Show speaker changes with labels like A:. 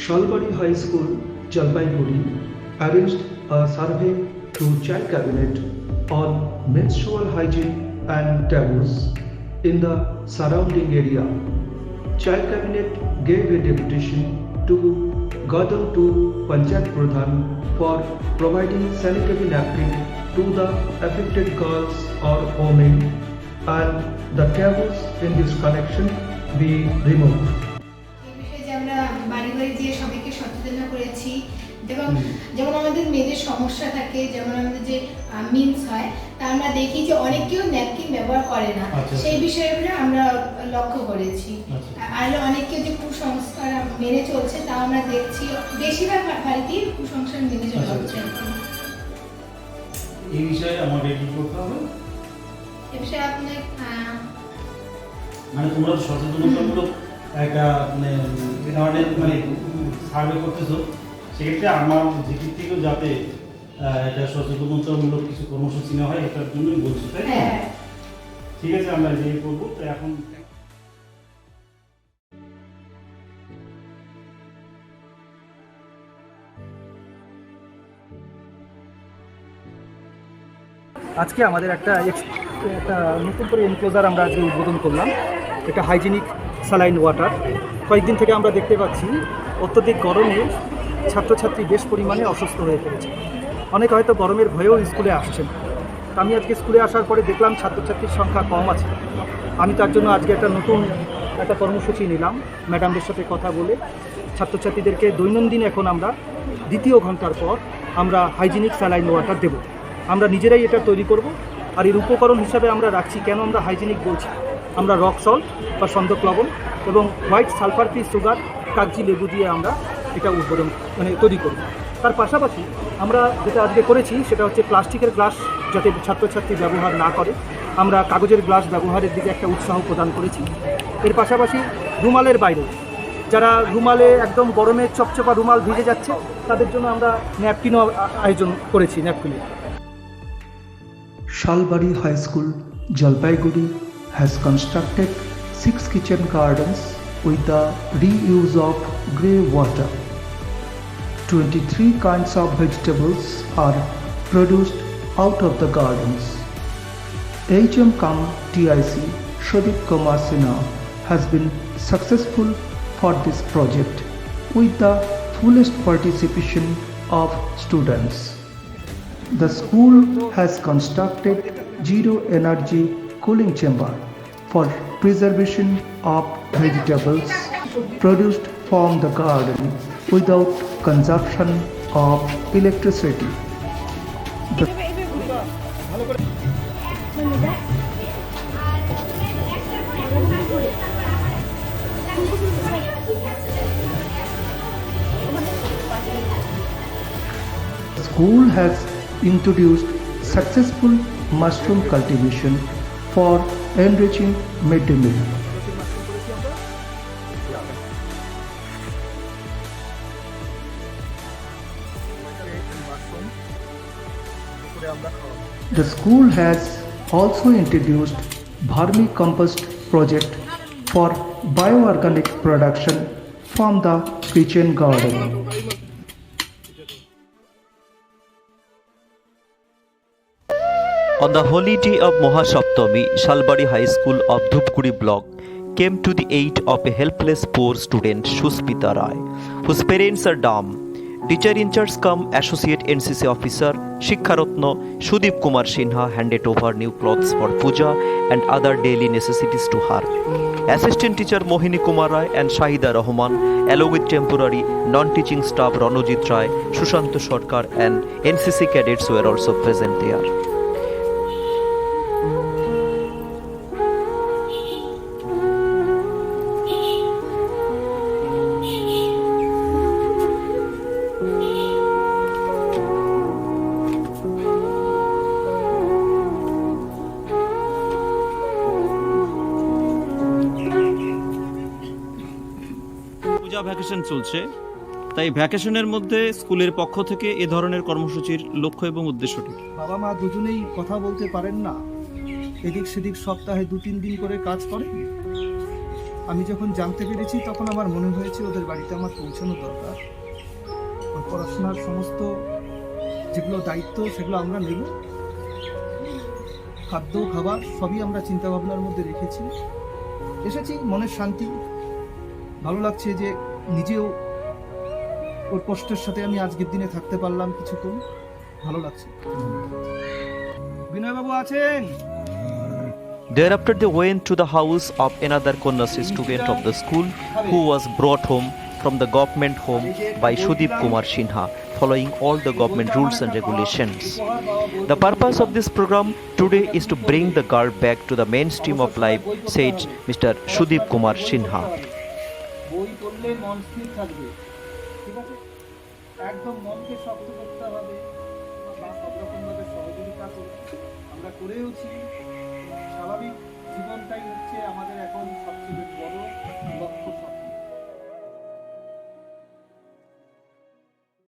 A: Shalbari High School, Jalpaiguri, arranged a survey to Child Cabinet on menstrual hygiene and taboos in the surrounding area. Child Cabinet gave a deputation to Gadam to Panchayat Pradhan for providing sanitary napkin to the affected girls or women, and the taboos in this connection be removed.
B: সবাইকে সচেতন করেছি এবং যেমন আমাদের মেয়েদের সমস্যা থাকে, যেমন আমাদের যে মিন্স হয়, তা আমরা দেখি যে অনেকেও ন্যাপকিন ব্যবহার করে না, সেই বিষয়গুলো আমরা লক্ষ্য করেছি। আর অনেকেও যে কুসংস্কার মেনে চলছে তা আমরা দেখছি, বেশিরভাগ বাড়িতেই কুসংস্কার মেনে চলছে।
C: এই বিষয়ে আমাদের কি করতে হবে?
B: এই বিষয়ে আপনি
C: মানে তোমরা সচেতনতামূলক একটা ধরনের সার্ভে করতেছো, সেক্ষেত্রে আমার দিক থেকেও যাতে একটা সচেতনতামূলক কিছু কর্মসূচি নেওয়া হয়, এটার জন্যই বলছি, তাই না? ঠিক আছে, আমরা এই করবো। তো এখন
D: আজকে আমাদের একটা নতুন করে এনক্লোজার আমরা আজকে উদ্বোধন করলাম। এটা হাইজিনিক স্যালাইন ওয়াটার। কয়েকদিন থেকে আমরা দেখতে পাচ্ছি অত্যধিক গরমে ছাত্রছাত্রী বেশ পরিমাণে অসুস্থ হয়ে পড়েছে। অনেকে হয়তো গরমের ভয়েও স্কুলে আসছেন। আমি আজকে স্কুলে আসার পরে দেখলাম ছাত্রছাত্রীর সংখ্যা কম আছে। আমি তার জন্য আজকে একটা কর্মসূচি নিলাম, ম্যাডামদের সাথে কথা বলে ছাত্রছাত্রীদেরকে দৈনন্দিন এখন আমরা দ্বিতীয় ঘন্টার পর আমরা হাইজিনিক স্যালাইন ওয়াটার দেব। আমরা নিজেরাই এটা তৈরি করব। আর এর উপকরণ হিসাবে আমরা রাখছি, কেন আমরা হাইজিনিক বলছি, আমরা রক সল্ট বা সন্দক লবণ এবং হোয়াইট সালফার ফ্রি সুগার, কাগজি লেবু দিয়ে আমরা এটা তৈরি করব। তার পাশাপাশি আমরা যেটা আজকে করেছি সেটা হচ্ছে প্লাস্টিকের গ্লাস যাতে ছাত্রছাত্রী ব্যবহার না করে, আমরা কাগজের গ্লাস ব্যবহারের দিকে একটা উৎসাহ প্রদান করেছি। এর পাশাপাশি রুমালের বাইরে যারা রুমালে একদম গরমে চপচপা রুমাল ভিজে যাচ্ছে, তাদের জন্য আমরা ন্যাপকিনও আয়োজন করেছি। ন্যাপকিনের
A: Shalbari High School, Jalpaiguri has constructed 6 kitchen gardens with the reuse of grey water. 23 kinds of vegetables are produced out of the gardens. HM cum TIC Shodip Kumar Sinha has been successful for this project with the fullest participation of students. The school has constructed zero energy cooling chamber for preservation of vegetables produced from the garden without consumption of electricity. The school has introduced successful mushroom cultivation for enriching midday meal. The school has also introduced vermicompost project for bioorganic production from the kitchen garden.
E: On the holy day of Mahasaptami, Shalbari High School of Dhupguri block came to the aid of a helpless poor student Suspita Rai, whose parents are dumb. Teacher in charge cum Associate NCC officer Shikharatna Sudip Kumar Sinha handed over new clothes for puja and other daily necessities to her. Assistant teacher Mohini Kumar Rai and Shahida Rahman, along with temporary non-teaching staff Ranojit Rai, Sushant Sarkar and NCC cadets were also present there.
F: Vacation চলছে, তাই ভ্যাকেশনের মধ্যে স্কুলের পক্ষ থেকে এ ধরনের কর্মসূচির লক্ষ্য এবং উদ্দেশ্যটি।
D: বাবা মা দুজনেই কথা বলতে পারেন না, এদিক সেদিক সপ্তাহে 2-3 দিন করে কাজ করেন। আমি যখন জানতে পেরেছি তখন আমার মনে হয়েছে ওদের বাড়িতে আমার পৌঁছানো দরকার। ওর পড়াশোনার সমস্ত যেগুলো দায়িত্ব সেগুলো আমরা নেব, খাদ্য খাবার সবই আমরা চিন্তা ভাবনার মধ্যে রেখেছি। এসেছি, মনের শান্তি, ভালো লাগছে যে নিজেও ওর কষ্টের সাথে আমি আজকের দিনে থাকতে পারলাম কিছুক্ষণ, ভালো লাগছে। বিনয়বাবু আছেন?
E: Thereafter, they went to the house of another Konyasi student of the school who was brought home from the government home by Sudip Kumar Sinha, following all the government rules and regulations. The purpose of this program today is to bring the girl back to the mainstream of life, said Mr. Sudip Kumar Sinha.
D: বই পড়লে মন স্থির থাকবে, ঠিক আছে? একদম মনকে শক্ত করতে হবে, বা সব রকম ভাবে সহযোগিতা করবে, আমরা করেওছি।